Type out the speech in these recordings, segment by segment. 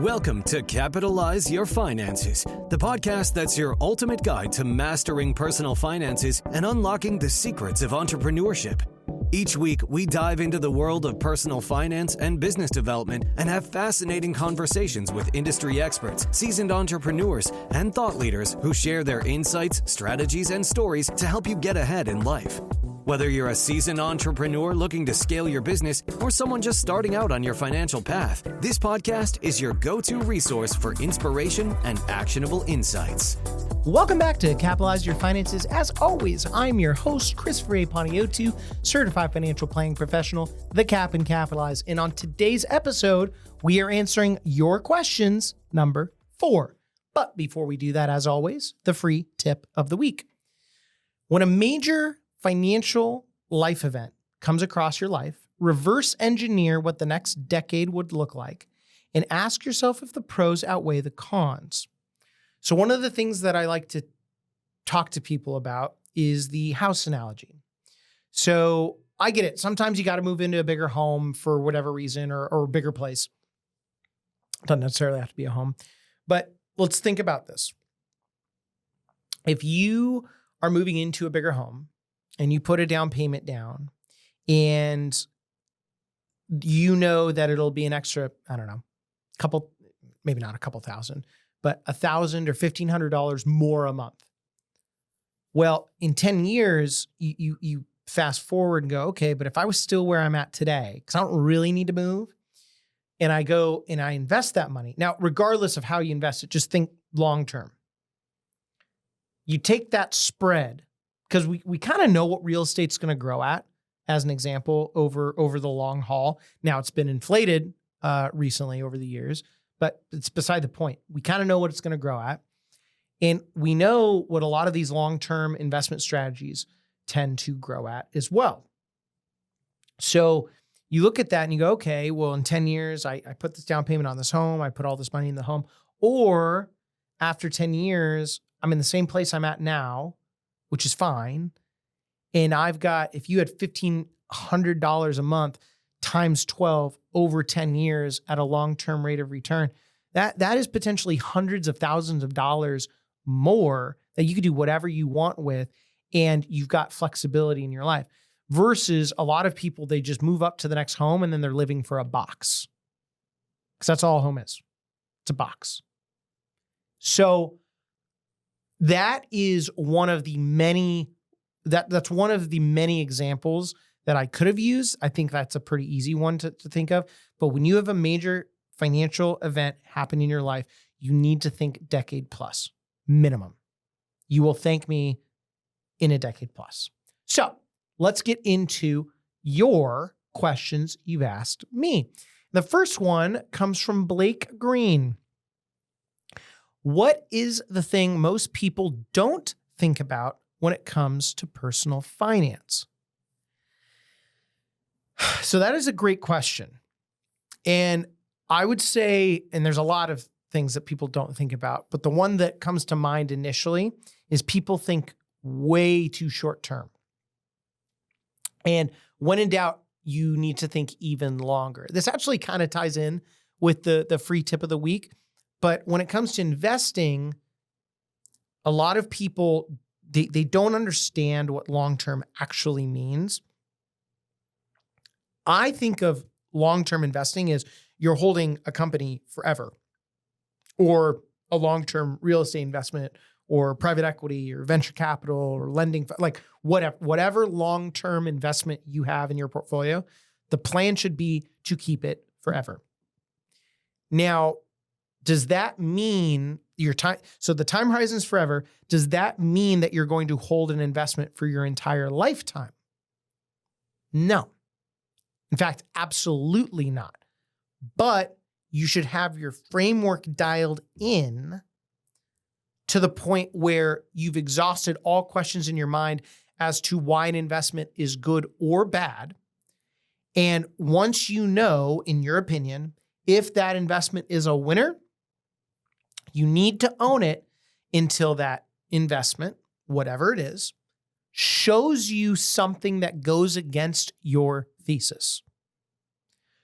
Welcome to Capitalize Your Finances, the podcast that's your ultimate guide to mastering personal finances and unlocking the secrets of entrepreneurship. Each week, we dive into the world of personal finance and business development and have fascinating conversations with industry experts, seasoned entrepreneurs, and thought leaders who share their insights, strategies, and stories to help you get ahead in life. Whether you're a seasoned entrepreneur looking to scale your business or someone just starting out on your financial path, this podcast is your go-to resource for inspiration and actionable insights. Welcome back to Capitalize Your Finances. As always, I'm your host, Christopher A. Panayiotou, certified financial planning professional, the Cap and Capitalize. And on today's episode, we are answering your questions, number 4. But before we do that, as always, the free tip of the week. When a major financial life event comes across your life, reverse engineer what the next decade would look like and ask yourself if the pros outweigh the cons. So one of the things that I like to talk to people about is the house analogy. So I get it. Sometimes you got to move into a bigger home for whatever reason or a bigger place. Doesn't necessarily have to be a home, but let's think about this. If you are moving into a bigger home, and you put a down payment down and you know that it'll be an extra, maybe not a couple thousand, but $1,000 or $1,500 more a month. Well, in 10 years, you fast forward and go, okay, but if I was still where I'm at today, because I don't really need to move, and I go and I invest that money. Now, regardless of how you invest it, just think long-term. You take that spread, because we kind of know what real estate's going to grow at, as an example, over the long haul. Now, it's been inflated recently over the years, but it's beside the point. We kind of know what it's going to grow at. And we know what a lot of these long-term investment strategies tend to grow at as well. So you look at that and you go, okay, well, in 10 years, I put this down payment on this home. I put all this money in the home. Or after 10 years, I'm in the same place I'm at now, which is fine. And I've got, if you had $1,500 a month times 12 over 10 years at a long-term rate of return, that is potentially hundreds of thousands of dollars more that you could do whatever you want with, and you've got flexibility in your life. Versus a lot of people, they just move up to the next home and then they're living for a box. Because that's all a home is. It's a box. So that is one of the many, that's one of the many examples that I could have used. I think that's a pretty easy one to think of. But when you have a major financial event happen in your life, you need to think decade plus, minimum. You will thank me in a decade plus. So let's get into your questions you've asked me. The first one comes from Blake Green. What is the thing most people don't think about when it comes to personal finance? So that is a great question. And I would say, and there's a lot of things that people don't think about, but the one that comes to mind initially is people think way too short term. And when in doubt, you need to think even longer. This actually kind of ties in with the free tip of the week. But when it comes to investing, a lot of people, they don't understand what long-term actually means. I think of long-term investing as you're holding a company forever, or a long-term real estate investment, or private equity, or venture capital, or lending, like whatever long-term investment you have in your portfolio, the plan should be to keep it forever. Now, does that mean your time? So the time horizon is forever. Does that mean that you're going to hold an investment for your entire lifetime? No. In fact, absolutely not. But you should have your framework dialed in to the point where you've exhausted all questions in your mind as to why an investment is good or bad. And once you know, in your opinion, if that investment is a winner, you need to own it until that investment, whatever it is, shows you something that goes against your thesis.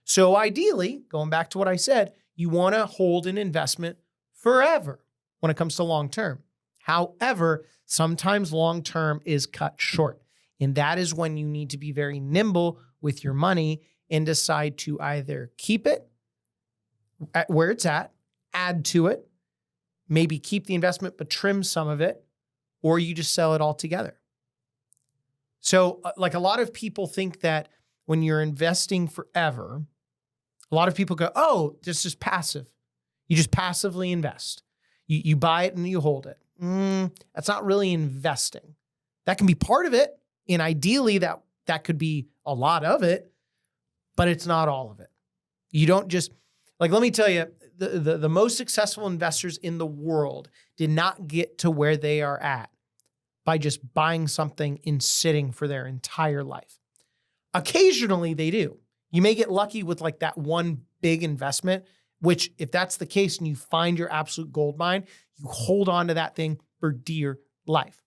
So ideally, going back to what I said, You want to hold an investment forever when it comes to long-term. However, sometimes long-term is cut short. And that is when you need to be very nimble with your money and decide to either keep it at where it's at, add to it, maybe keep the investment but trim some of it, or you just sell it all together. So like a lot of people think that when you're investing forever, a lot of people go, oh, this is passive. You just passively invest. You buy it and you hold it. That's not really investing. That can be part of it. And ideally that could be a lot of it, but it's not all of it. You don't just, like, let me tell you, the most successful investors in the world did not get to where they are at by just buying something and sitting for their entire life. Occasionally they do. You may get lucky with like that one big investment, which if that's the case and you find your absolute gold mine, you hold on to that thing for dear life.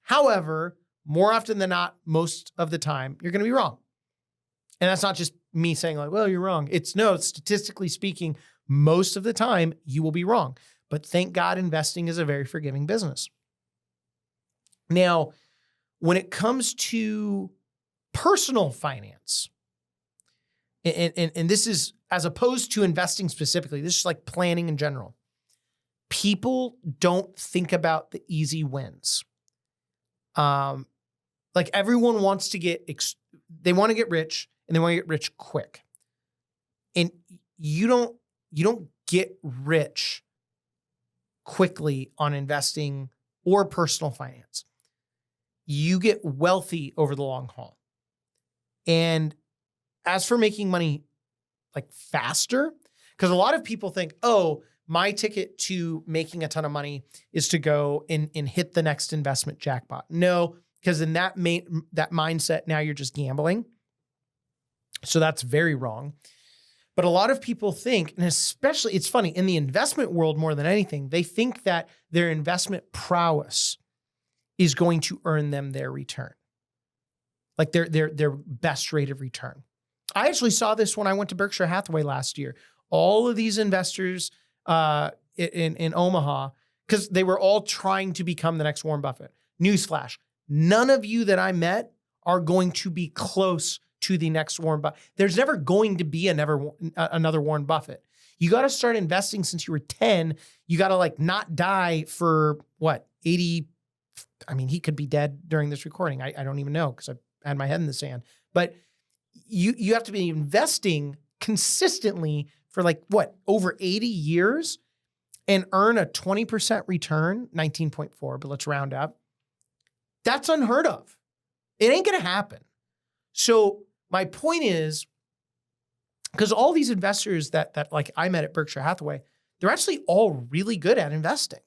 However, more often than not, most of the time, you're going to be wrong. And that's not just me saying like, well, you're wrong. It's statistically speaking, most of the time you will be wrong. But thank God investing is a very forgiving business. Now, when it comes to personal finance, and this is as opposed to investing specifically, this is like planning in general. People don't think about the easy wins. Like everyone wants to they want to get rich and they want to get rich quick. And you don't get rich quickly on investing or personal finance. You get wealthy over the long haul. And as for making money like faster, because a lot of people think, oh, my ticket to making a ton of money is to go and hit the next investment jackpot. No, because in that mindset, now you're just gambling. So that's very wrong. But a lot of people think, and especially, it's funny, in the investment world more than anything, they think that their investment prowess is going to earn them their return. Like their best rate of return. I actually saw this when I went to Berkshire Hathaway last year. All of these investors in Omaha, because they were all trying to become the next Warren Buffett. Newsflash, none of you that I met are going to be close to the next Warren Buffett. There's never going to be another Warren Buffett. You got to start investing since you were 10. You got to like not die for what, 80? I mean, he could be dead during this recording. I don't even know because I had my head in the sand. But you have to be investing consistently for like what, over 80 years and earn a 20% return, 19.4, but let's round up. That's unheard of. It ain't going to happen. So my point is, because all these investors that like I met at Berkshire Hathaway, they're actually all really good at investing.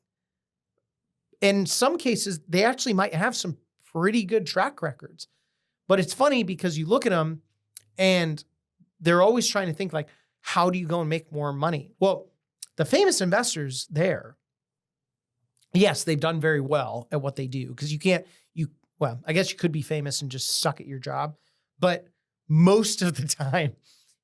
In some cases, they actually might have some pretty good track records. But it's funny because you look at them and they're always trying to think like, how do you go and make more money? Well, the famous investors there, yes, they've done very well at what they do because well, I guess you could be famous and just suck at your job. But most of the time,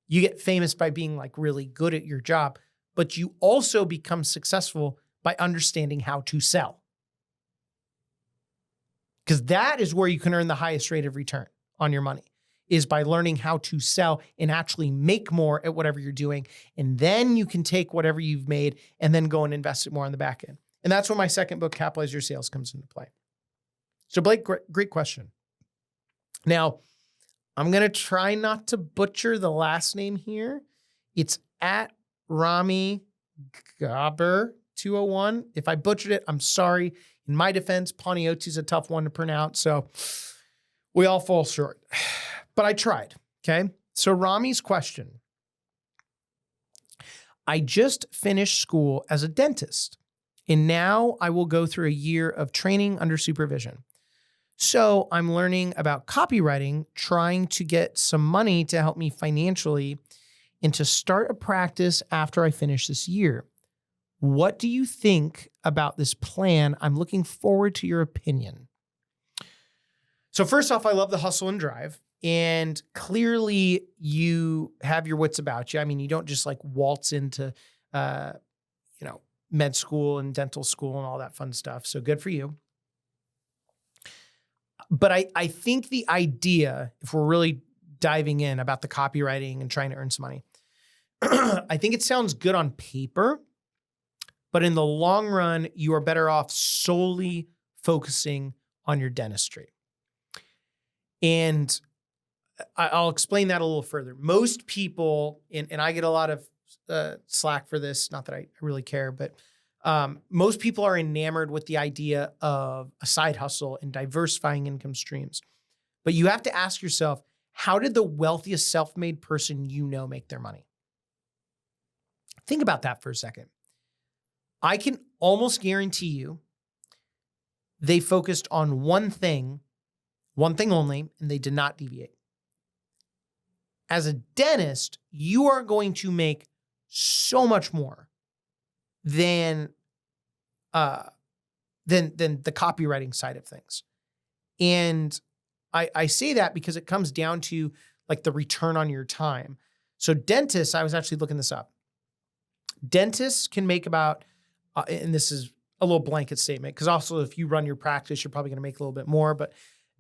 you get famous by being like really good at your job, but you also become successful by understanding how to sell. Because that is where you can earn the highest rate of return on your money, is by learning how to sell and actually make more at whatever you're doing. And then you can take whatever you've made and then go and invest it more on the back end. And that's when my second book, Capitalize Your Sales, comes into play. So Blake, great question. Now, I'm going to try not to butcher the last name here. It's at Rami Gaber 201. If I butchered it, I'm sorry. In my defense, Panioti is a tough one to pronounce, so we all fall short. But I tried, okay? So Rami's question. I just finished school as a dentist, and now I will go through a year of training under supervision. So I'm learning about copywriting, trying to get some money to help me financially and to start a practice after I finish this year. What do you think about this plan? I'm looking forward to your opinion. So first off, I love the hustle and drive. And clearly you have your wits about you. I mean, you don't just like waltz into, med school and dental school and all that fun stuff. So good for you. But I think the idea, if we're really diving in about the copywriting and trying to earn some money, I think it sounds good on paper, but in the long run, you are better off solely focusing on your dentistry. And I'll explain that a little further. Most people, and I get a lot of slack for this, not that I really care, but most people are enamored with the idea of a side hustle and diversifying income streams. But you have to ask yourself, how did the wealthiest self-made person you know make their money? Think about that for a second. I can almost guarantee you they focused on one thing only, and they did not deviate. As a dentist, you are going to make so much more than the copywriting side of things. And I say that because it comes down to like the return on your time. So dentists, I was actually looking this up. Dentists can make about, and this is a little blanket statement, because also if you run your practice, you're probably going to make a little bit more, but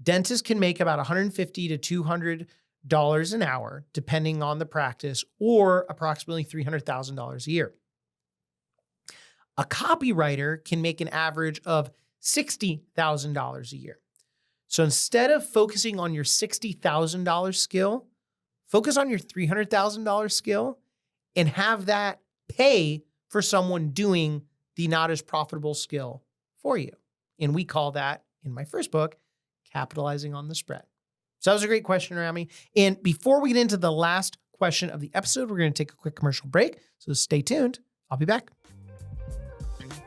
dentists can make about $150 to $200 an hour, depending on the practice, or approximately $300,000 a year. A copywriter can make an average of $60,000 a year. So instead of focusing on your $60,000 skill, focus on your $300,000 skill and have that pay for someone doing the not as profitable skill for you. And we call that, in my first book, capitalizing on the spread. So that was a great question, Rami. And before we get into the last question of the episode, we're going to take a quick commercial break. So stay tuned. I'll be back.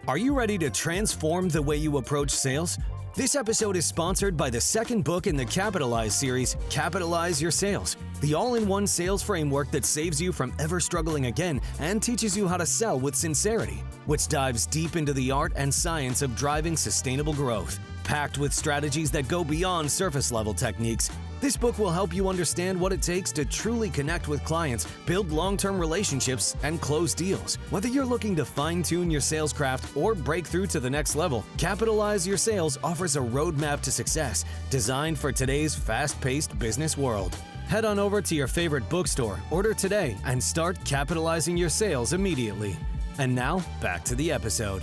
Are you ready to transform the way you approach sales? This episode is sponsored by the second book in the Capitalize series, Capitalize Your Sales, the all-in-one sales framework that saves you from ever struggling again and teaches you how to sell with sincerity, which dives deep into the art and science of driving sustainable growth. Packed with strategies that go beyond surface-level techniques, this book will help you understand what it takes to truly connect with clients, build long-term relationships, and close deals. Whether you're looking to fine-tune your sales craft or break through to the next level, Capitalize Your Sales offers a roadmap to success designed for today's fast-paced business world. Head on over to your favorite bookstore, order today, and start capitalizing your sales immediately. And now, back to the episode.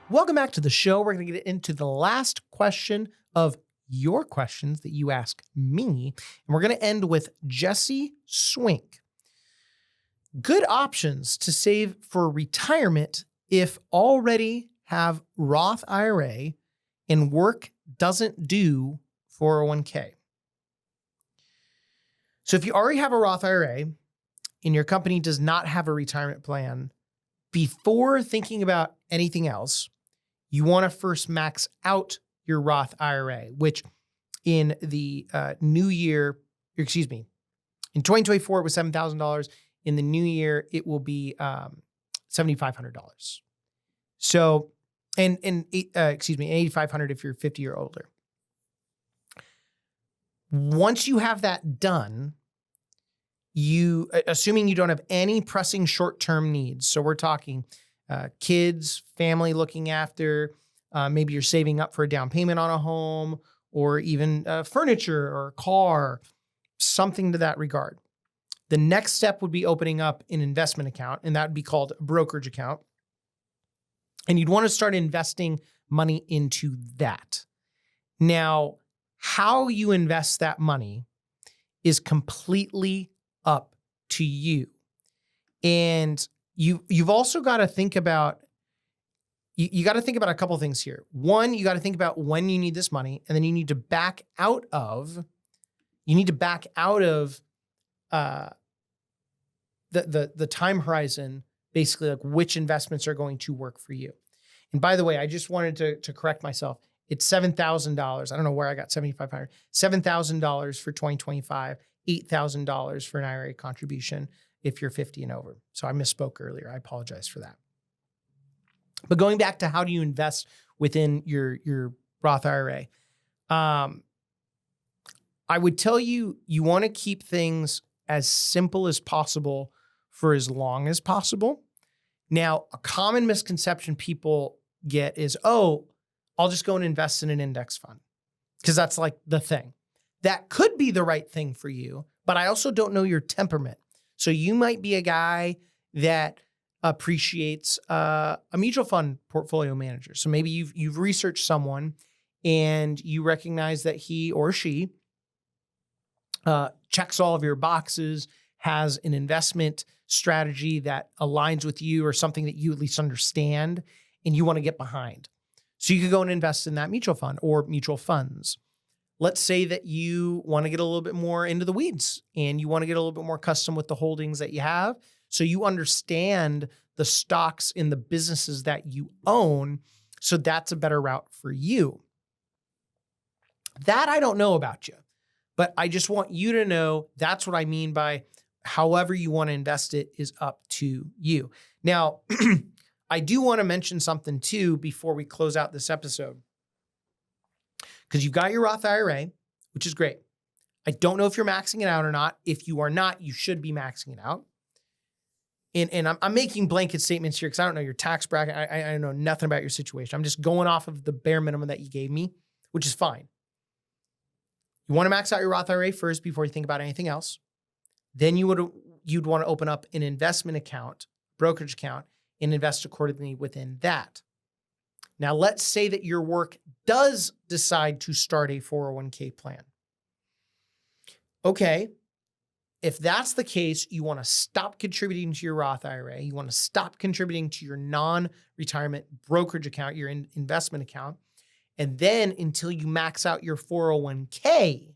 Welcome back to the show. We're going to get into the last question of your questions that you ask me. And we're going to end with Jesse Swink. Good options to save for retirement if already have Roth IRA and work doesn't do 401k. So if you already have a Roth IRA and your company does not have a retirement plan, before thinking about anything else, you want to first max out your Roth IRA, which in the new year, in 2024, it was $7,000. In the new year, it will be $7,500. So, and $8,500 if you're 50 or older. Once you have that done, assuming you don't have any pressing short-term needs, so we're talking kids, family looking after, maybe you're saving up for a down payment on a home, or even furniture or a car, something to that regard. The next step would be opening up an investment account, and that would be called a brokerage account. And you'd want to start investing money into that. Now, how you invest that money is completely up to you. And you've also got to think about, you got to think about a couple things here. One, you got to think about when you need this money, and then you need to back out of the time horizon, basically like which investments are going to work for you. And by the way, I just wanted to correct myself. It's $7,000. I don't know where I got $7,500. $7,000 for 2025, $8,000 for an IRA contribution if you're 50 and over. So I misspoke earlier. I apologize for that. But going back to how do you invest within your Roth IRA? I would tell you, you want to keep things as simple as possible for as long as possible. Now, a common misconception people get is, oh, I'll just go and invest in an index fund because that's like the thing. That could be the right thing for you, but I also don't know your temperament. So you might be a guy that appreciates a mutual fund portfolio manager. So maybe you've researched someone and you recognize that he or she checks all of your boxes, has an investment strategy that aligns with you or something that you at least understand and you want to get behind. So you could go and invest in that mutual fund or mutual funds. Let's say that you want to get a little bit more into the weeds and you want to get a little bit more custom with the holdings that you have. So you understand the stocks in the businesses that you own. So that's a better route for you. That I don't know about you, but I just want you to know that's what I mean by however you want to invest it is up to you. Now, I do want to mention something too before we close out this episode. Because you've got your Roth IRA, which is great. I don't know if you're maxing it out or not. If you are not, you should be maxing it out. And I'm making blanket statements here because I don't know your tax bracket. I know nothing about your situation. I'm just going off of the bare minimum that you gave me, which is fine. You want to max out your Roth IRA first before you think about anything else. Then you'd want to open up an investment account, brokerage account, and invest accordingly within that. Now, let's say that your work does decide to start a 401k plan. Okay, if that's the case, you want to stop contributing to your Roth IRA. You want to stop contributing to your non-retirement brokerage account, your investment account. And then until you max out your 401k,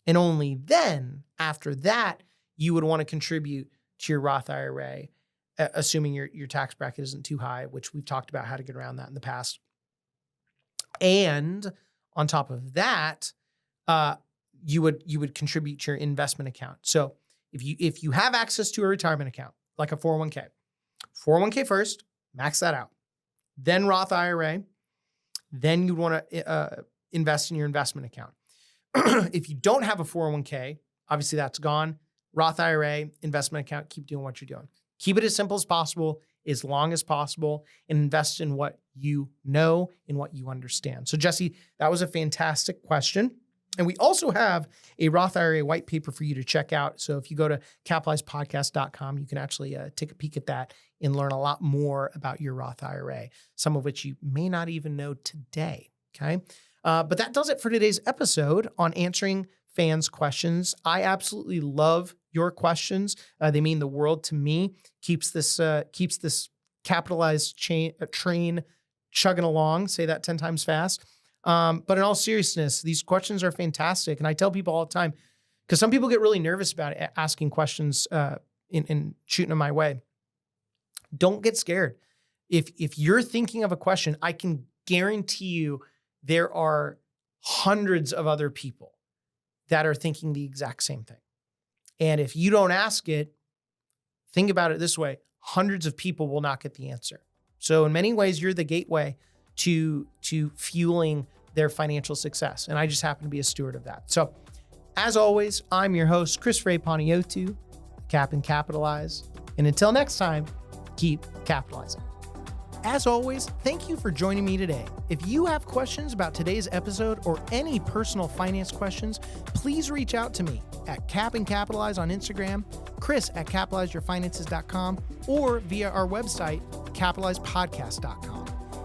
and only then, after that, you would want to contribute to your Roth IRA, assuming your tax bracket isn't too high, which we've talked about how to get around that in the past. And on top of that, you would contribute to your investment account. So if you have access to a retirement account, like a 401k first, max that out. Then Roth IRA, then you'd want to invest in your investment account. If you don't have a 401k, obviously that's gone. Roth IRA, investment account, keep doing what you're doing. Keep it as simple as possible, as long as possible, and invest in what you know and what you understand. So Jesse, that was a fantastic question. And we also have a Roth IRA white paper for you to check out. So if you go to capitalizepodcast.com, you can actually take a peek at that and learn a lot more about your Roth IRA, some of which you may not even know today, okay? But that does it for today's episode on answering fans' questions. I absolutely love your questions. They mean the world to me. Keeps this capitalized train chugging along. Say that 10 times fast. But in all seriousness, these questions are fantastic. And I tell people all the time, because some people get really nervous about asking questions and shooting them my way. Don't get scared. If you're thinking of a question, I can guarantee you there are hundreds of other people that are thinking the exact same thing. And if you don't ask it, think about it this way, hundreds of people will not get the answer. So in many ways, you're the gateway to fueling their financial success. And I just happen to be a steward of that. So as always, I'm your host, Chris Ray Panayiotou, Cap and Capitalize. And until next time, keep capitalizing. As always, thank you for joining me today. If you have questions about today's episode or any personal finance questions, please reach out to me at Cap and Capitalize on Instagram, Chris at capitalizeyourfinances.com, or via our website, capitalizepodcast.com.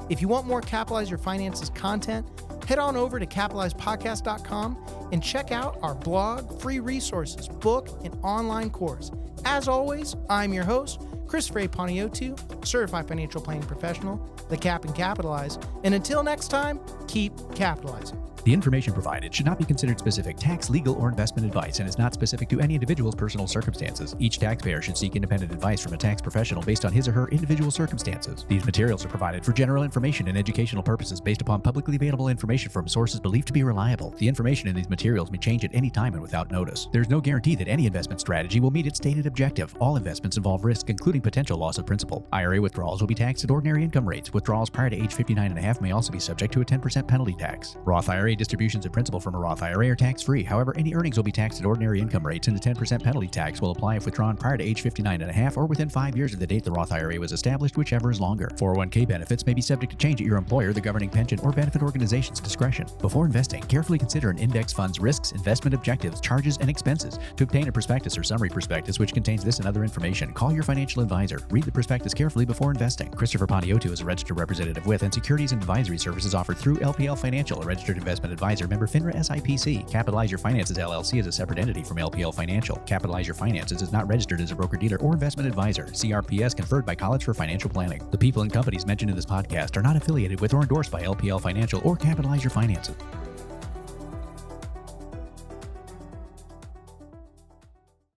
If you want more Capitalize Your Finances content, head on over to capitalizepodcast.com and check out our blog, free resources, book, and online course. As always, I'm your host, Chris Ray Panayiotou, Certified Financial Planning Professional, the Cap and Capitalize. And until next time, keep capitalizing. The information provided should not be considered specific tax, legal, or investment advice and is not specific to any individual's personal circumstances. Each taxpayer should seek independent advice from a tax professional based on his or her individual circumstances. These materials are provided for general information and educational purposes based upon publicly available information from sources believed to be reliable. The information in these materials may change at any time and without notice. There is no guarantee that any investment strategy will meet its stated objective. All investments involve risk, including potential loss of principal. IRA IRA withdrawals will be taxed at ordinary income rates. Withdrawals prior to age 59.5 may also be subject to a 10% penalty tax. Roth IRA distributions of principal from a Roth IRA are tax-free. However, any earnings will be taxed at ordinary income rates, and the 10% penalty tax will apply if withdrawn prior to age 59.5 or within 5 years of the date the Roth IRA was established, whichever is longer. 401k benefits may be subject to change at your employer, the governing pension, or benefit organization's discretion. Before investing, carefully consider an index fund's risks, investment objectives, charges, and expenses. To obtain a prospectus or summary prospectus which contains this and other information, call your financial advisor. Read the prospectus carefully before investing. Christopher Poniotu is a registered representative with and securities and advisory services offered through LPL Financial, a registered investment advisor, member FINRA SIPC. Capitalize Your Finances LLC is a separate entity from LPL Financial. Capitalize Your Finances is not registered as a broker-dealer or investment advisor. CRPS conferred by College for Financial Planning. The people and companies mentioned in this podcast are not affiliated with or endorsed by LPL Financial or Capitalize Your Finances.